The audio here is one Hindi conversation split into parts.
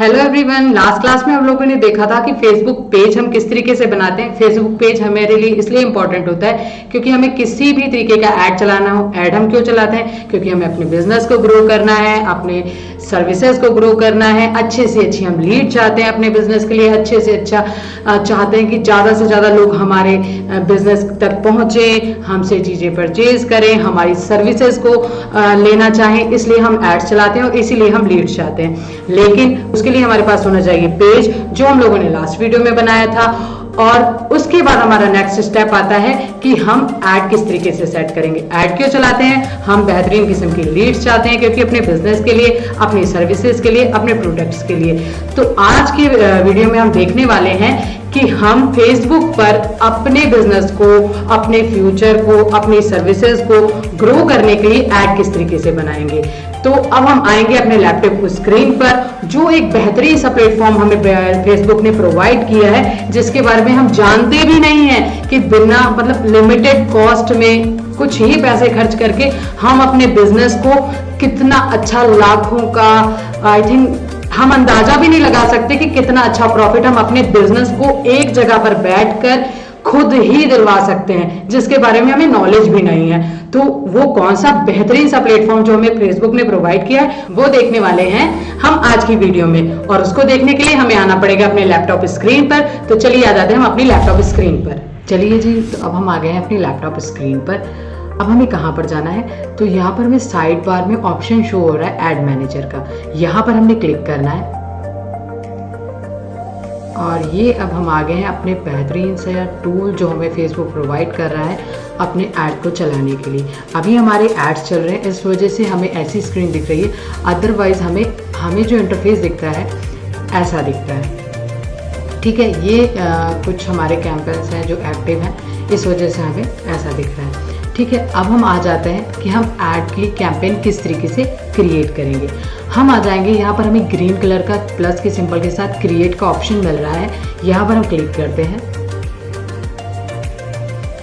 Hello everyone. लास्ट क्लास में हम लोगों ने देखा था कि फेसबुक पेज हम किस तरीके से बनाते हैं। फेसबुक पेज हमारे लिए इसलिए इंपॉर्टेंट होता है क्योंकि हमें किसी भी तरीके का ऐड चलाना हो। ऐड हम क्यों चलाते हैं? क्योंकि हमें अपने बिजनेस को ग्रो करना है, अपने सर्विसेज को ग्रो करना है, अच्छे से अच्छी हम लीड चाहते हैं अपने बिजनेस के लिए, अच्छे से अच्छा चाहते हैं कि ज़्यादा से ज़्यादा लोग हमारे बिजनेस तक पहुँचे, हमसे चीज़ें परचेज करें, हमारी सर्विसेज को लेना चाहें। इसलिए हम ऐड चलाते हैं और इसीलिए हम लीड चाहते हैं। लेकिन उसके लिए हमारे पास होना चाहिए पेज, जो हम लोगों ने लास्ट वीडियो में बनाया था। और उसके बाद हमारा नेक्स्ट स्टेप आता है कि हम ऐड किस तरीके से सेट करेंगे। ऐड क्यों चलाते हैं? हम बेहतरीन किस्म की लीड्स चाहते हैं, क्योंकि अपने बिजनेस के लिए, अपनी सर्विसेज के लिए, अपने प्रोडक्ट्स के लिए। तो आज की वीडियो में हम देखने वाले हैं कि हम फेसबुक पर अपने बिजनेस को, अपने फ्यूचर को, अपनी सर्विसेज को ग्रो करने के लिए ऐड किस तरीके से बनाएंगे। तो अब हम आएंगे अपने लैपटॉप स्क्रीन पर, जो एक बेहतरीन सा प्लेटफॉर्म हमें फेसबुक ने प्रोवाइड किया है, जिसके बारे में हम जानते भी नहीं है कि बिना लिमिटेड कॉस्ट में कुछ ही पैसे खर्च करके हम अपने बिजनेस को कितना अच्छा, लाखों का, आई थिंक हम अंदाजा भी नहीं लगा सकते कि कितना अच्छा प्रॉफिट हम अपने बिजनेस को एक जगह पर बैठकर खुद ही दिलवा सकते हैं, जिसके बारे में हमें नॉलेज भी नहीं है। तो वो कौन सा बेहतरीन सा प्लेटफॉर्म जो हमें फेसबुक ने प्रोवाइड किया है, वो देखने वाले हैं हम आज की वीडियो में। और उसको देखने के लिए हमें आना पड़ेगा अपने लैपटॉप स्क्रीन पर। तो चलिए आ जाते हैं हम अपनी लैपटॉप स्क्रीन पर। चलिए जी, तो अब हम आ गए हैं अपनी लैपटॉप स्क्रीन पर। अब हमें कहाँ पर जाना है? तो यहाँ पर हमें साइड बार में ऑप्शन शो हो रहा है एड मैनेजर का, यहाँ पर हमने क्लिक करना है। और ये अब हम आ गए हैं अपने बेहतरीन से टूल जो हमें फेसबुक प्रोवाइड कर रहा है अपने ऐड को चलाने के लिए। अभी हमारे एड्स चल रहे हैं, इस वजह से हमें ऐसी स्क्रीन दिख रही है। अदरवाइज हमें जो इंटरफेस दिखता है ऐसा दिखता है। ठीक है, ये कुछ हमारे कैंपेन्स हैं जो एक्टिव हैं, इस वजह से हमें ऐसा दिख रहा है। ठीक है, अब हम आ जाते हैं कि हम ऐड के लिए कैंपेन किस तरीके से क्रिएट करेंगे। हम आ जाएंगे, यहाँ पर हमें ग्रीन कलर का प्लस के सिंबल के साथ क्रिएट का ऑप्शन मिल रहा है, यहाँ पर हम क्लिक करते हैं।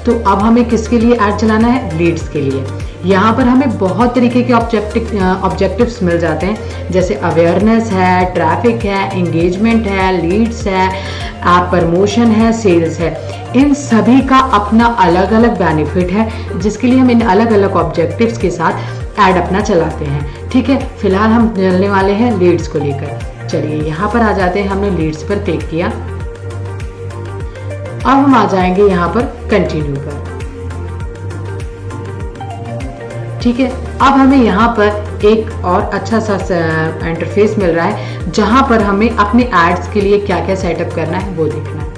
तो अब हमें किसके लिए ऐड चलाना है? लीड्स के लिए। यहाँ पर हमें बहुत तरीके के ऑब्जेक्टिव्स मिल जाते हैं, जैसे अवेयरनेस है, ट्रैफिक है, एंगेजमेंट है, लीड्स है, ऐप प्रमोशन है, सेल्स है। इन सभी का अपना अलग अलग बेनिफिट है, जिसके लिए हम इन अलग अलग ऑब्जेक्टिव्स के साथ ऐड अपना चलाते हैं। ठीक है, फिलहाल हम चलने वाले हैं लीड्स को लेकर। चलिए यहाँ पर आ जाते हैं, हमने लीड्स पर क्लिक किया। अब हम आ जाएंगे यहाँ पर कंटिन्यू पर। ठीक है, अब हमें यहाँ पर एक और अच्छा सा इंटरफेस मिल रहा है, जहाँ पर हमें अपने एड्स के लिए क्या क्या सेटअप करना है वो देखना है।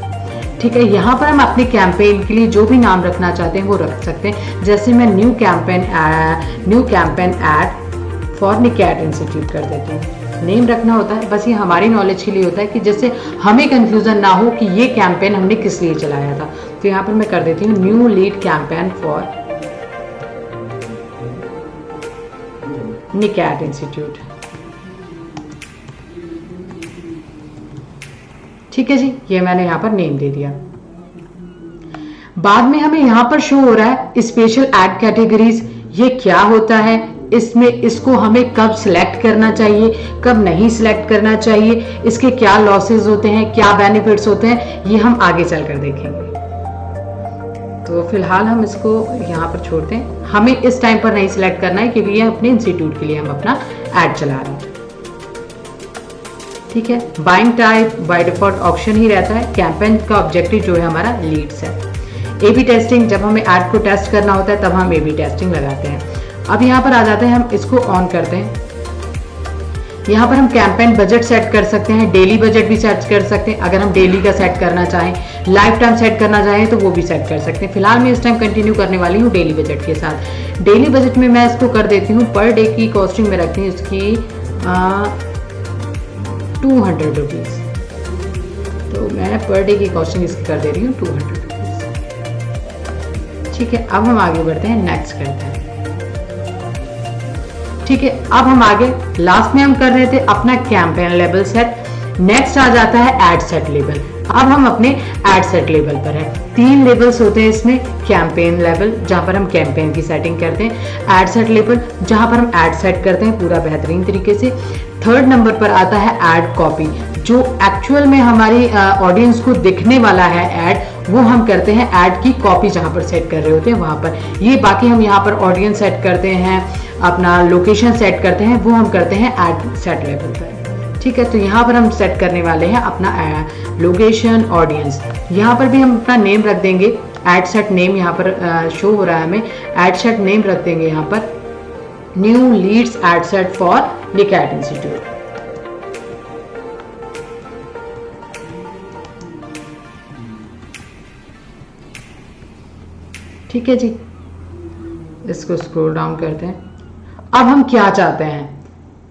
ठीक है, यहाँ पर हम अपने कैंपेन के लिए जो भी नाम रखना चाहते हैं वो रख सकते हैं। जैसे मैं न्यू कैंपेन ऐड फॉर निकैट इंस्टीट्यूट कर देती हूँ। नेम रखना होता है, बस ये हमारी नॉलेज के लिए होता है कि जैसे हमें कंफ्यूजन ना हो कि ये कैंपेन हमने किस लिए चलाया था। तो यहाँ पर मैं कर देती हूँ न्यू लीड कैंपेन फॉर निकैट इंस्टीट्यूट। ठीक है जी, ये मैंने यहाँ पर नेम दे दिया। बाद में हमें यहाँ पर शो हो रहा है स्पेशल ऐड कैटेगरीज। ये क्या होता है, इसमें इसको हमें कब सिलेक्ट करना चाहिए, कब नहीं सिलेक्ट करना चाहिए, इसके क्या लॉसेस होते हैं, क्या बेनिफिट्स होते हैं, ये हम आगे चलकर देखेंगे। तो फिलहाल हम इसको यहाँ पर छोड़ते हैं। हमें इस टाइम पर नहीं सिलेक्ट करना है, क्योंकि ये अपने इंस्टीट्यूट के लिए हम अपना ऐड चला रहे हैं। ठीक है, buying type by default option ही रहता है। कैंपेन का ऑब्जेक्टिव जो है हमारा लीड्स है। ए-बी टेस्टिंग, जब हमें ऐड को टेस्ट करना होता है तब हम ए-बी टेस्टिंग लगाते हैं। अब यहाँ पर आ जाते हैं, हम इसको ऑन करते हैं। यहाँ पर हम कैंपेन बजट सेट कर सकते हैं, डेली बजट भी सेट कर सकते हैं। अगर हम डेली का सेट करना चाहें, लाइफ टाइम सेट करना चाहें तो वो भी सेट कर सकते हैं। फिलहाल मैं इस टाइम कंटिन्यू करने वाली हूँ डेली बजट के साथ। डेली बजट में मैं इसको कर देती हूँ, पर डे की कॉस्टिंग में रखती हूँ इसकी 200 रुपीज़। तो मैं पर डे की कॉस्टिंग इसकी कर दे रही हूँ 200 रुपीज़। ठीक है, अब हम आगे बढ़ते हैं, नेक्स्ट करते हैं। ठीक है, अब हम आगे, लास्ट में हम कर रहे थे अपना कैंपेन लेवल सेट। नेक्स्ट आ जाता है एड सेट लेबल। अब हम अपने एड सेट लेबल पर हैं। 3 लेबल्स होते हैं इसमें, कैंपेन लेवल जहां पर हम कैंपेन की सेटिंग करते हैं, एड सेट लेबल जहां पर हम एड सेट करते हैं पूरा बेहतरीन तरीके से। 3rd नंबर पर आता है एड कॉपी, जो एक्चुअल में हमारी ऑडियंस को दिखने वाला है एड, वो हम करते हैं ऐड की कॉपी जहां पर सेट कर रहे होते हैं वहां पर। ये बाकी हम यहाँ पर ऑडियंस सेट करते हैं, अपना लोकेशन सेट करते हैं, वो हम करते हैं ऐड सेट लेवल पर। ठीक है, तो यहाँ पर हम सेट करने वाले हैं अपना लोकेशन, ऑडियंस। यहाँ पर भी हम अपना नेम रख देंगे, एड सेट नेम यहाँ पर शो हो रहा है हमें, एड सेट नेम रख देंगे यहाँ पर, new leads ad set for लिकैट इंस्टीट्यूट। ठीक है जी, इसको स्क्रॉल डाउन करते हैं। अब हम क्या चाहते हैं,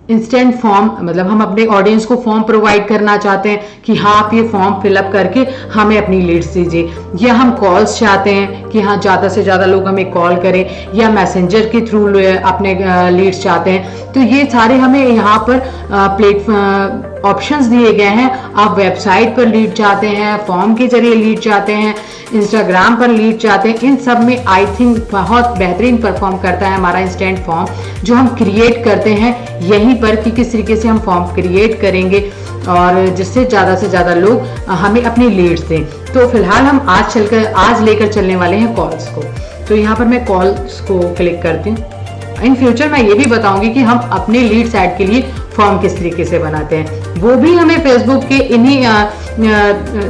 इंस्टेंट फॉर्म, मतलब हम अपने ऑडियंस को फॉर्म प्रोवाइड करना चाहते हैं कि हाँ आप ये फॉर्म फिलअप करके हमें अपनी लीड्स दीजिए, या हम कॉल्स चाहते हैं कि हाँ ज़्यादा से ज़्यादा लोग हमें कॉल करें, या मैसेंजर के थ्रू अपने लीड्स चाहते हैं। तो ये सारे हमें यहाँ पर प्लेटफॉर्म ऑप्शंस दिए गए हैं। आप वेबसाइट पर लीड चाहते हैं, फॉर्म के जरिए लीड चाहते हैं, इंस्टाग्राम पर लीड चाहते हैं, इन सब में आई थिंक बहुत बेहतरीन परफॉर्म करता है हमारा इंस्टेंट फॉर्म जो हम क्रिएट करते हैं यहीं पर, कि किस तरीके से हम फॉर्म क्रिएट करेंगे और जिससे ज़्यादा से ज़्यादा लोग हमें अपनी लीड्स दें। तो फिलहाल हम आज लेकर चलने वाले हैं कॉल्स को। तो यहाँ पर मैं कॉल्स को क्लिक करती हूँ। इन फ्यूचर मैं ये भी बताऊंगी कि हम अपने लीड्स ऐड के लिए फॉर्म किस तरीके से बनाते हैं, वो भी हमें फेसबुक के इन्हीं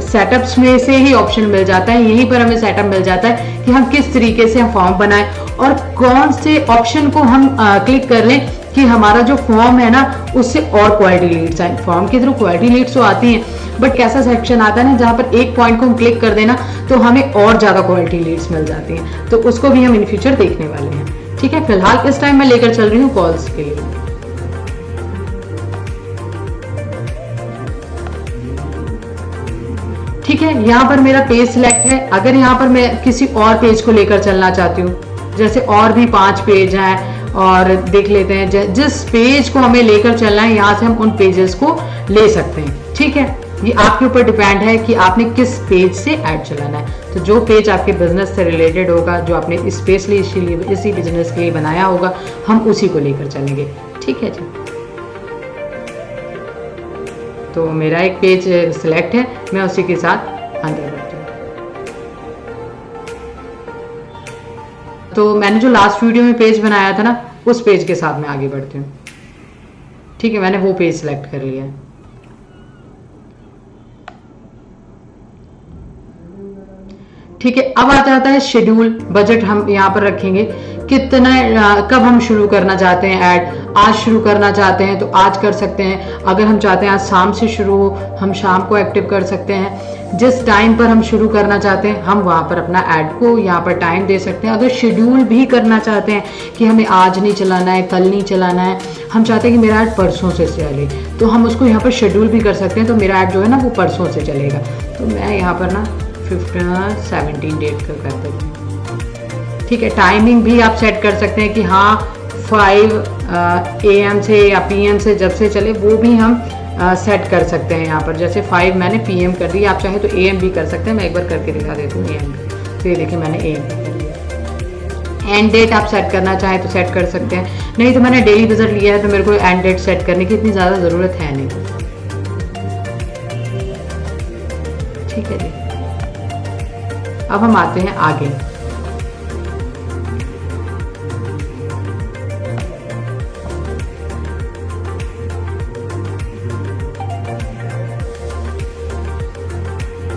सेटअप्स में से ही ऑप्शन मिल जाता है। यहीं पर हमें सेटअप मिल जाता है कि हम किस तरीके से हम फॉर्म बनाएं और कौन से ऑप्शन को हम क्लिक कर लें कि हमारा जो फॉर्म है ना उससे और क्वालिटी लीड्स आए। फॉर्म के थ्रू क्वालिटी लीड्स तो आती हैं, बट कैसा सेक्शन आता है ना जहाँ पर एक पॉइंट को हम क्लिक कर देना तो हमें और ज़्यादा क्वालिटी लीड्स मिल जाती हैं। तो उसको भी हम इन फ्यूचर देखने वाले हैं। ठीक है, फिलहाल इस टाइम मैं लेकर चल रही हूँ कॉल्स के लिए। ठीक है, यहाँ पर मेरा पेज सिलेक्ट है। अगर यहाँ पर मैं किसी और पेज को लेकर चलना चाहती हूँ, जैसे और भी 5 पेज हैं और देख लेते हैं जिस पेज को हमें लेकर चलना है, यहाँ से हम उन पेजेस को ले सकते हैं। ठीक है, ये आपके ऊपर डिपेंड है कि आपने किस पेज से ऐड चलाना है। तो जो पेज आपके बिजनेस से रिलेटेड होगा, जो आपने स्पेशली इसी बिजनेस के लिए बनाया होगा, हम उसी को लेकर चलेंगे। ठीक है जी, तो मेरा एक पेज सिलेक्ट है, मैं उसी के साथ अंदर बढ़ती हूँ। तो मैंने जो लास्ट वीडियो में पेज बनाया था ना, उस पेज के साथ मैं आगे बढ़ती हूँ। ठीक है, मैंने वो पेज सिलेक्ट कर लिया है। ठीक है, अब आ जाता है शेड्यूल, बजट हम यहाँ पर रखेंगे कितना, कब हम शुरू करना चाहते हैं ऐड। आज शुरू करना चाहते हैं तो आज कर सकते हैं, अगर हम चाहते हैं आज शाम से शुरू हो, हम शाम को एक्टिव कर सकते हैं। जिस टाइम पर हम शुरू करना चाहते हैं हम वहाँ पर अपना ऐड को यहाँ पर टाइम दे सकते हैं। अगर शेड्यूल भी करना चाहते हैं कि हमें आज नहीं चलाना है, कल नहीं चलाना है, हम चाहते हैं कि मेरा ऐड परसों से चले, तो हम उसको यहाँ पर शेड्यूल भी कर सकते हैं। तो मेरा ऐड जो है ना वो परसों से चलेगा, तो मैं यहाँ पर ना 17 डेट कर देती हूँ। ठीक है, टाइमिंग भी आप सेट कर सकते हैं कि हाँ 5 AM से या PM से जब से चले, वो भी हम सेट कर सकते हैं। यहाँ पर जैसे 5 मैंने PM कर दी, आप चाहे तो AM भी कर सकते हैं। मैं एक बार करके दिखा देती हूँ AM। तो ये देखिए मैंने AM कर दिया। एंड डेट आप सेट करना चाहें तो सेट कर सकते हैं, नहीं तो मैंने डेली बजट लिया है तो मेरे को एंड डेट सेट करने की इतनी ज़्यादा ज़रूरत है नहीं। ठीक है जी, अब हम आते हैं आगे।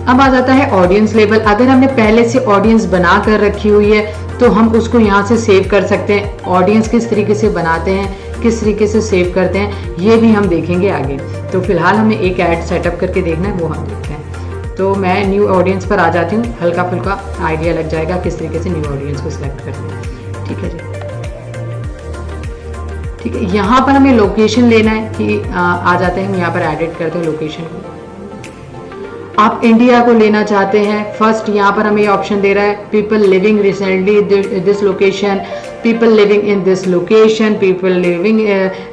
अब आ जाता है ऑडियंस लेवल। अगर हमने पहले से ऑडियंस बना कर रखी हुई है तो हम उसको यहाँ से सेव कर सकते हैं। ऑडियंस किस तरीके से बनाते हैं, किस तरीके से सेव करते हैं, ये भी हम देखेंगे आगे। तो फिलहाल हमें एक ऐड सेटअप करके देखना है, वो हम देखते हैं। तो मैं न्यू ऑडियंस पर आ जाती हूँ, हल्का फुल्का आइडिया लग जाएगा किस तरीके से न्यू ऑडियंस को सिलेक्ट करते हैं। ठीक है जी, ठीक है, यहाँ पर हमें लोकेशन लेना है कि आ जाते हैं हम यहाँ पर एडिट करते हैं लोकेशन को। आप इंडिया को लेना चाहते हैं, फर्स्ट यहाँ पर हमें ऑप्शन दे रहा है people living recently this location, people living in this location, people living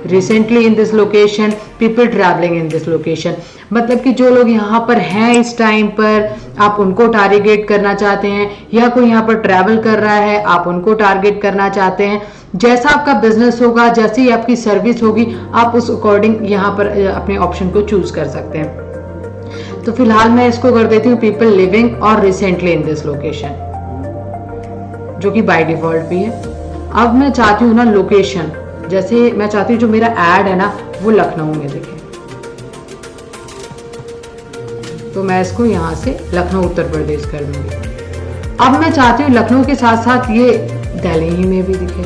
recently in this location, people travelling in this location. मतलब कि जो लोग यहाँ पर हैं इस टाइम पर, आप उनको टारगेट करना चाहते हैं, या कोई यहाँ पर ट्रैवल कर रहा है, आप उनको टारगेट करना चाहते हैं। जैसा आपका बिजनेस होगा, जैसी आपकी सर्विस होगी, आप उस अकॉर्डिंग यहाँ पर अपने ऑप्शन को चूज कर सकते हैं। तो फिलहाल मैं इसको कर देती हूँ पीपल लिविंग और रिसेंटली इन दिस लोकेशन, जो कि बाय डिफॉल्ट भी है। अब मैं चाहती हूँ ना लोकेशन, जैसे मैं चाहती हूँ जो मेरा ऐड है ना वो लखनऊ में दिखे, तो मैं इसको यहाँ से लखनऊ उत्तर प्रदेश कर दूंगी। अब मैं चाहती हूँ लखनऊ के साथ साथ ये दिल्ली में भी दिखे,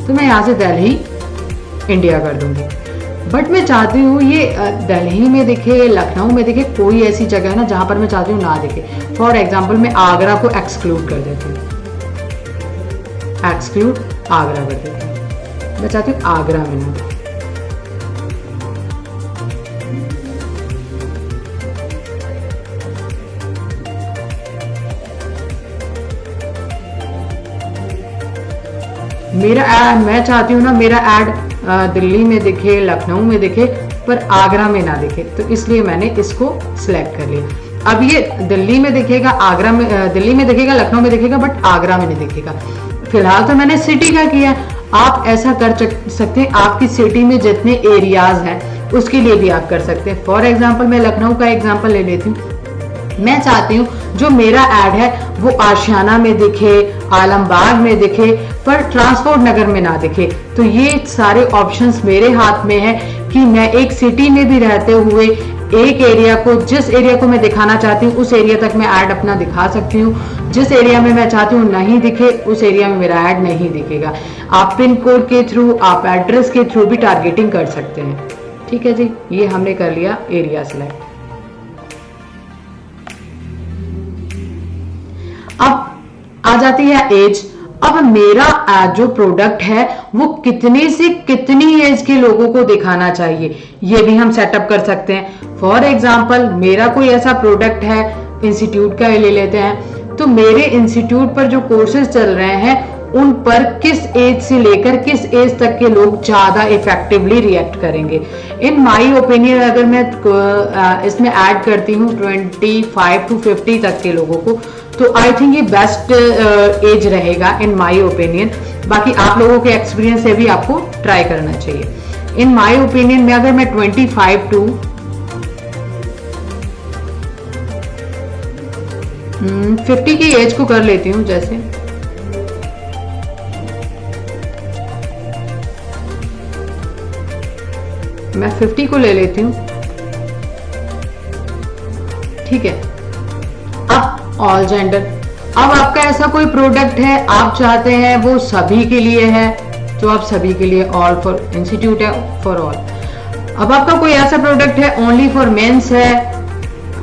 तो मैं यहाँ से दिल्ली इंडिया कर दूंगी। बट मैं चाहती हूँ ये दिल्ली में दिखे, लखनऊ में दिखे, कोई ऐसी जगह है ना जहां पर मैं चाहती हूँ ना दिखे। फॉर एग्जाम्पल मैं आगरा को एक्सक्लूड कर देती हूँ, एक्सक्लूड आगरा कर देती हूँ। मैं चाहती हूँ आगरा में ना दिखे। मैं चाहती हूँ ना मेरा ऐड दिल्ली में दिखे, लखनऊ में दिखे, पर आगरा में ना दिखे, तो इसलिए मैंने इसको सिलेक्ट कर लिया। अब ये दिल्ली में दिखेगा, आगरा में, दिल्ली में दिखेगा, लखनऊ में दिखेगा, बट आगरा में नहीं दिखेगा। फिलहाल तो मैंने सिटी का किया। आप ऐसा कर सकते हैं, आपकी सिटी में जितने एरियाज हैं उसके लिए भी आप कर सकते हैं। फॉर एग्जाम्पल मैं लखनऊ का एग्जाम्पल ले लेती हूँ। मैं चाहती हूँ जो मेरा ऐड है वो आशियाना में दिखे, आलमबाग में दिखे, पर ट्रांसपोर्ट नगर में ना दिखे। तो ये सारे ऑप्शंस मेरे हाथ में है कि मैं एक सिटी में भी रहते हुए एक एरिया को, जिस एरिया को मैं दिखाना चाहती हूँ उस एरिया तक मैं ऐड अपना दिखा सकती हूँ। जिस एरिया में मैं चाहती हूँ नहीं दिखे, उस एरिया में मेरा ऐड नहीं दिखेगा। आप पिन कोड के थ्रू, आप एड्रेस के थ्रू भी टारगेटिंग कर सकते हैं। ठीक है जी, ये हमने कर लिया एरिया सिलेक्ट। अब आ जाती है एज। अब मेरा जो प्रोडक्ट है वो कितने से कितनी एज के लोगों को दिखाना चाहिए, ये भी हम सेटअप कर सकते हैं। फॉर एग्जाम्पल मेरा कोई ऐसा प्रोडक्ट है, इंस्टीट्यूट का ले लेते हैं, तो मेरे इंस्टीट्यूट पर जो कोर्सेज चल रहे हैं उन पर किस एज से लेकर किस एज तक के लोग ज्यादा इफेक्टिवली रिएक्ट करेंगे। इन माय ओपिनियन अगर मैं इसमें ऐड करती हूँ 25 to 50 तक के लोगों को, तो आई थिंक ये बेस्ट एज रहेगा इन माय ओपिनियन। बाकी आप लोगों के एक्सपीरियंस से भी आपको ट्राई करना चाहिए। इन माय ओपिनियन में अगर मैं 25 to 50 की एज को कर लेती हूँ, जैसे मैं 50 को ले लेती हूँ। ठीक है। अब ऑल जेंडर, अब आपका ऐसा कोई प्रोडक्ट है आप चाहते हैं वो सभी के लिए है, तो आप सभी के लिए, ऑल फॉर इंस्टीट्यूट है फॉर ऑल। अब आपका कोई ऐसा प्रोडक्ट है ओनली फॉर मेंस है,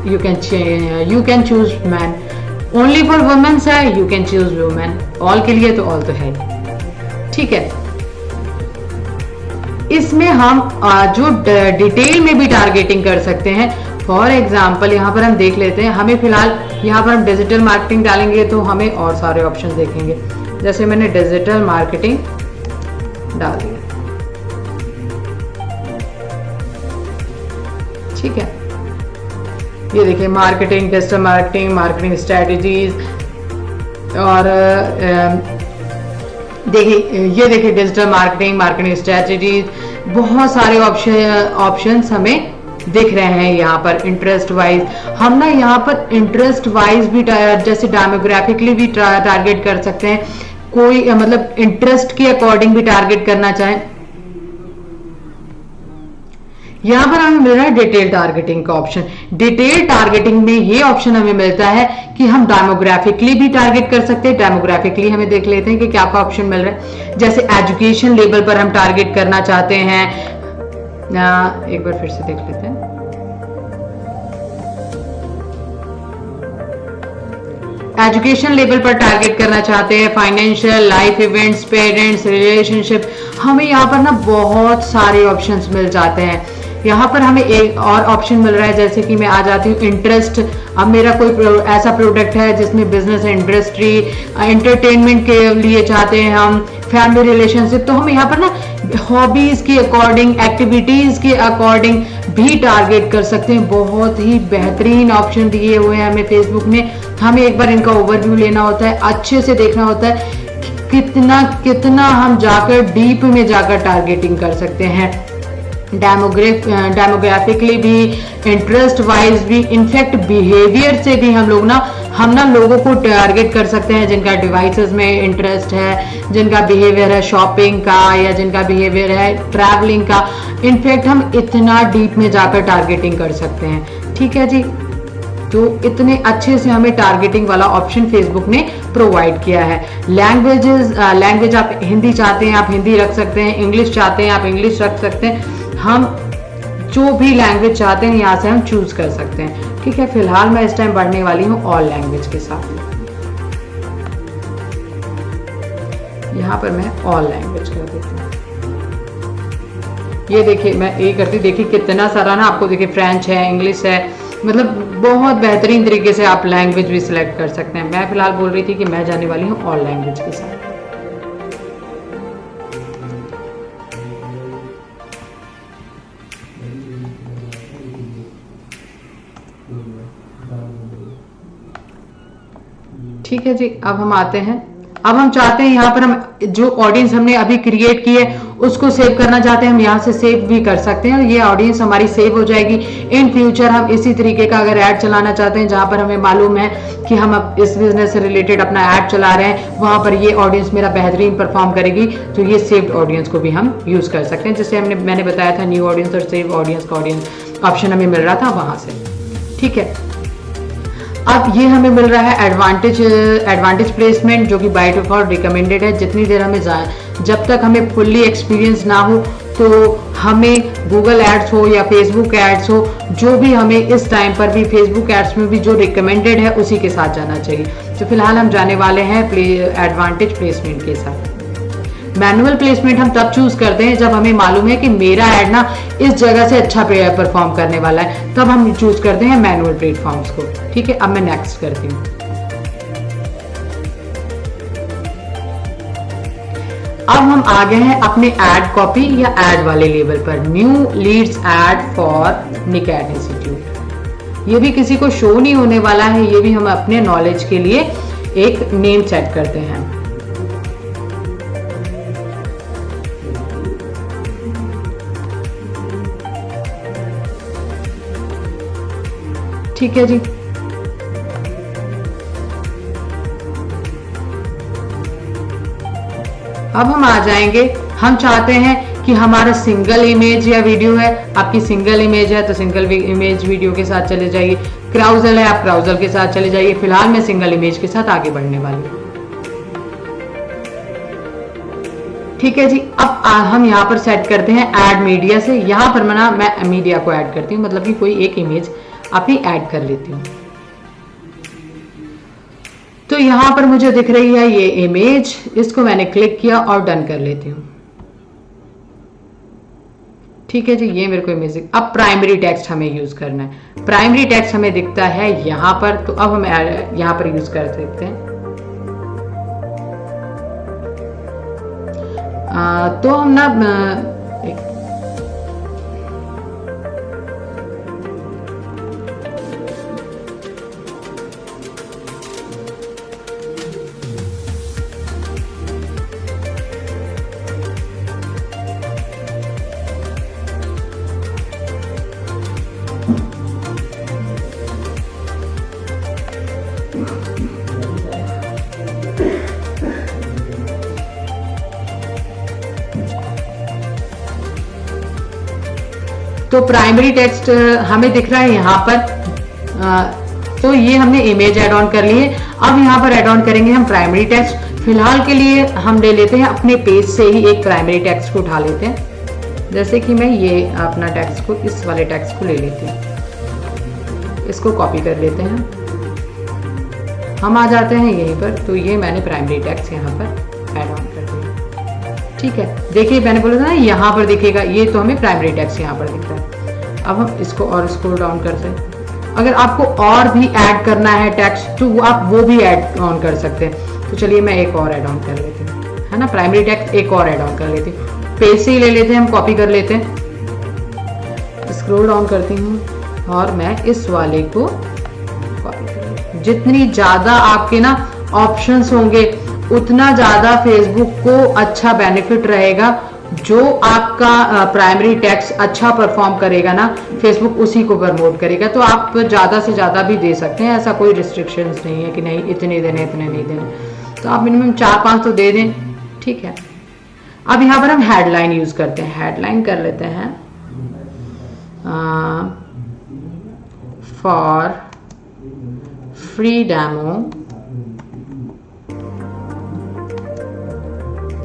you can choose man. Only for womens है, you can choose women. All के लिए तो ऑल तो है। ठीक है। इसमें हम जो डिटेल में भी टारगेटिंग कर सकते हैं। फॉर एग्जाम्पल यहाँ पर हम देख लेते हैं, हमें फिलहाल यहाँ पर हम डिजिटल मार्केटिंग डालेंगे तो हमें और सारे ऑप्शन देखेंगे। जैसे मैंने डिजिटल मार्केटिंग डाल दिया। ठीक है। ये देखिए marketing, digital marketing, marketing strategies, और देखिए ये देखिए डिजिटल मार्केटिंग, मार्केटिंग स्ट्रेटजीज, बहुत सारे ऑप्शंस हमें दिख रहे हैं यहाँ पर। इंटरेस्ट वाइज हम ना यहाँ पर इंटरेस्ट वाइज भी जैसे डेमोग्राफिकली भी टारगेट कर सकते हैं। कोई मतलब इंटरेस्ट के अकॉर्डिंग भी टारगेट करना चाहें। यहाँ पर हमें मिल रहा है डिटेल टारगेटिंग का ऑप्शन। डिटेल टारगेटिंग में ये ऑप्शन हमें मिलता है कि हम डेमोग्राफिकली भी टारगेट कर सकते हैं। डेमोग्राफिकली हमें देख लेते हैं कि क्या क्या ऑप्शन मिल रहा है। जैसे एजुकेशन लेवल पर हम टारगेट करना चाहते हैं, एक बार फिर से देख लेते हैं। एजुकेशन लेवल पर टारगेट करना चाहते हैं, financial, life events, parents, relationship, हमें यहाँ पर ना बहुत सारे ऑप्शंस मिल जाते हैं। यहाँ पर हमें एक और ऑप्शन मिल रहा है, जैसे कि मैं आ जाती हूँ इंटरेस्ट। अब मेरा कोई ऐसा प्रोडक्ट है जिसमें बिजनेस इंडस्ट्री, एंटरटेनमेंट के लिए चाहते हैं हम, फैमिली रिलेशनशिप, तो हम यहाँ पर ना हॉबीज के अकॉर्डिंग, एक्टिविटीज के अकॉर्डिंग भी टारगेट कर सकते हैं। बहुत ही बेहतरीन ऑप्शन दिए हुए हैं हमें फेसबुक ने। हमें एक बार इनका ओवरव्यू लेना होता है, अच्छे से देखना होता है कितना कितना हम जाकर डीप में जाकर टारगेटिंग कर सकते हैं, डेमोग्राफिकली भी, इंटरेस्ट वाइज भी, इनफैक्ट बिहेवियर से भी हम ना लोगों को टारगेट कर सकते हैं जिनका डिवाइसेस में इंटरेस्ट है, जिनका बिहेवियर है शॉपिंग का, या जिनका बिहेवियर है ट्रैवलिंग का। इनफैक्ट हम इतना डीप में जाकर टारगेटिंग कर सकते हैं। ठीक है जी, तो इतने अच्छे से हमें टारगेटिंग वाला ऑप्शन फेसबुक ने प्रोवाइड किया है। लैंग्वेज आप हिंदी चाहते हैं आप हिंदी रख सकते हैं, इंग्लिश चाहते हैं आप इंग्लिश रख सकते हैं। हम जो भी लैंग्वेज चाहते हैं यहाँ से हम चूज कर सकते हैं। ठीक है, फिलहाल मैं इस टाइम बढ़ने वाली हूँ ऑल लैंग्वेज के साथ। यहाँ पर मैं ऑल लैंग्वेज कर देती हूँ। ये देखिए मैं ये करती, देखिए कितना सारा ना आपको, देखिए फ्रेंच है, इंग्लिश है, मतलब बहुत बेहतरीन तरीके से आप लैंग्वेज भी सिलेक्ट कर सकते हैं। मैं फिलहाल बोल रही थी कि मैं जाने वाली हूँ ऑल लैंग्वेज के साथ। ठीक है जी, अब हम आते हैं, अब हम चाहते हैं यहाँ पर हम जो ऑडियंस हमने अभी क्रिएट की है उसको सेव करना चाहते हैं। हम यहाँ से सेव भी कर सकते हैं और ये ऑडियंस हमारी सेव हो जाएगी। इन फ्यूचर हम इसी तरीके का अगर ऐड चलाना चाहते हैं जहां पर हमें मालूम है कि हम अब इस बिजनेस से रिलेटेड अपना ऐड चला रहे हैं, वहां पर ये ऑडियंस मेरा बेहतरीन परफॉर्म करेगी, तो ये सेव्ड ऑडियंस को भी हम यूज कर सकते हैं। जैसे मैंने बताया था न्यू ऑडियंस और सेव ऑडियंस का ऑडियंस ऑप्शन हमें मिल रहा था वहां से। ठीक है, अब ये हमें मिल रहा है एडवांटेज प्लेसमेंट, जो कि बाय डिफॉल्ट रिकमेंडेड है। जितनी देर हमें जब तक हमें फुल्ली एक्सपीरियंस ना हो तो हमें गूगल एड्स हो या फेसबुक एड्स हो, जो भी हमें इस टाइम पर भी फेसबुक एड्स में भी जो रिकमेंडेड है उसी के साथ जाना चाहिए। तो फिलहाल हम जाने वाले हैं एडवांटेज प्लेसमेंट के साथ। मैनुअल प्लेसमेंट हम तब चूज करते हैं जब हमें मालूम है कि मेरा ऐड ना इस जगह से अच्छा परफॉर्म करने वाला है, तब हम चूज करते हैं मैनुअल प्लेटफॉर्म्स को। ठीक है, अब मैं नेक्स्ट करती हूँ। अब हम आ गए हैं अपने ऐड कॉपी या ऐड वाले लेवल पर, न्यू लीड्स ऐड फॉर निकैड इंस्टीट्यूट। ये भी किसी को शो नहीं होने वाला है, ये भी हम अपने नॉलेज के लिए एक नेम सेट करते हैं। ठीक है जी, अब हम आ जाएंगे, हम चाहते हैं कि हमारा सिंगल इमेज या वीडियो है, आपकी सिंगल इमेज है तो सिंगल इमेज वीडियो के साथ चले जाइए, क्राउजल है आप क्राउजल के साथ चले जाइए। फिलहाल मैं सिंगल इमेज के साथ आगे बढ़ने वाली हूँ। ठीक है जी, अब हम यहाँ पर सेट करते हैं ऐड मीडिया से। यहाँ पर मैं मीडिया को ऐड करती हूँ, मतलब कि कोई एक इमेज अपनी ऐड कर लेती हूँ। तो यहां पर मुझे दिख रही है ये इमेज, इसको मैंने क्लिक किया और डन कर लेती हूं। ठीक है जी, ये मेरे को इमेज। अब प्राइमरी टेक्स्ट हमें यूज करना है। प्राइमरी टेक्स्ट हमें दिखता है यहां पर, तो अब हम यहां पर यूज कर सकते हैं। तो हम ना तो प्राइमरी टेक्स्ट हमें दिख रहा है यहाँ पर। तो ये हमने इमेज ऐड ऑन कर ली है। अब यहाँ पर ऐड ऑन करेंगे हम प्राइमरी टेक्स्ट। फिलहाल के लिए हम ले लेते हैं अपने पेज से ही एक प्राइमरी टेक्स्ट को उठा लेते हैं। जैसे कि मैं ये अपना टेक्स्ट को, इस वाले टेक्स्ट को ले लेती हूँ, इसको कॉपी कर लेते हैं। हम आ जाते हैं यहीं पर। तो ये मैंने प्राइमरी टेक्स्ट यहाँ पर ऐड ऑन कर दिया। ठीक है, देखिए मैंने बोला था ना यहाँ पर दिखेगा, ये तो हमें प्राइमरी टेक्स्ट यहाँ पर दिख रहा है। अब हम इसको और स्क्रॉल डाउन करते हैं। अगर आपको और भी ऐड करना है टेक्स्ट तो आप वो भी ऐड ऑन कर सकते हैं। तो चलिए मैं एक और ऐड ऑन कर लेती हूँ, है ना, प्राइमरी टेक्स्ट एक और ऐड ऑन कर लेती हूँ। पेज से ही ले लेते हैं, हम कॉपी कर लेते हैं, स्क्रॉल डाउन करती हूँ और मैं इस वाले को कॉपी कर लेती हूँ। जितनी ज्यादा आपके ना ऑप्शंस होंगे उतना ज्यादा फेसबुक को अच्छा बेनिफिट रहेगा। जो आपका प्राइमरी टेक्स्ट अच्छा परफॉर्म करेगा ना, फेसबुक उसी को प्रमोट करेगा। तो आप ज्यादा से ज्यादा भी दे सकते हैं, ऐसा कोई रिस्ट्रिक्शंस नहीं है कि नहीं इतने देने इतने नहीं देने। तो आप मिनिमम 4-5 तो दे दें, ठीक है। अब यहाँ पर हम हेडलाइन यूज करते हैं, हेडलाइन कर लेते हैं for free demo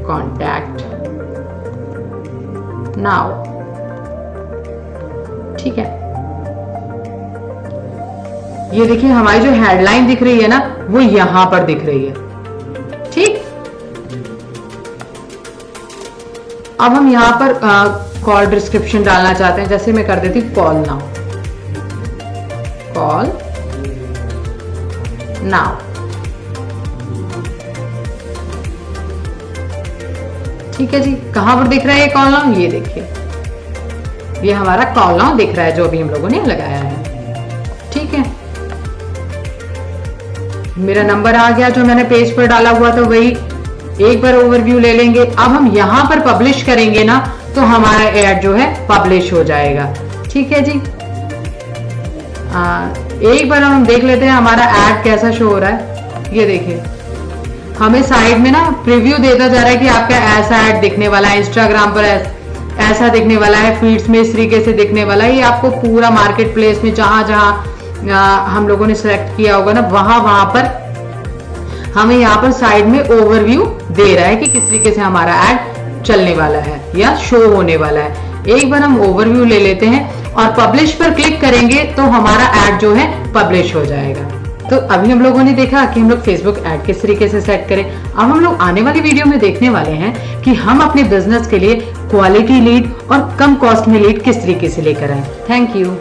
contact now, ठीक है। ये देखिए हमारी जो हेडलाइन दिख रही है ना वो यहां पर दिख रही है, ठीक। अब हम यहां पर कॉल डिस्क्रिप्शन डालना चाहते हैं, जैसे मैं कर देती कॉल नाउ, कॉल नाउ, ठीक है जी। कहां पर दिख रहा है ये कॉल नाउ, ये देखिए ये हमारा कॉल नाउ दिख रहा है जो अभी हम लोगों ने लगाया है, ठीक है। मेरा नंबर आ गया जो मैंने पेज पर डाला हुआ था वही, एक बार ओवरव्यू ले लेंगे। अब हम यहां पर पब्लिश करेंगे ना तो हमारा ऐड जो है पब्लिश हो जाएगा, ठीक है जी। एक बार हम देख लेते हैं हमारा ऐड कैसा शो हो रहा है। ये देखिए हमें साइड में ना प्रीव्यू देता जा रहा है कि आपका ऐसा ऐड दिखने वाला है, इंस्टाग्राम पर ऐसा दिखने वाला है, फीड्स में इस तरीके से दिखने वाला है। ये आपको पूरा मार्केट प्लेस में जहां जहां हम लोगों ने सेलेक्ट किया होगा ना वहां पर हमें यहाँ पर साइड में ओवरव्यू दे रहा है कि किस तरीके से हमारा ऐड चलने वाला है या शो होने वाला है। एक बार हम ओवरव्यू ले लेते हैं और पब्लिश पर क्लिक करेंगे तो हमारा ऐड जो है पब्लिश हो जाएगा। तो अभी हम लोगों ने देखा कि हम लोग फेसबुक ऐड किस तरीके से सेट करें। अब हम लोग आने वाली वीडियो में देखने वाले हैं कि हम अपने बिजनेस के लिए क्वालिटी लीड और कम कॉस्ट में लीड किस तरीके से लेकर आए। Thank you.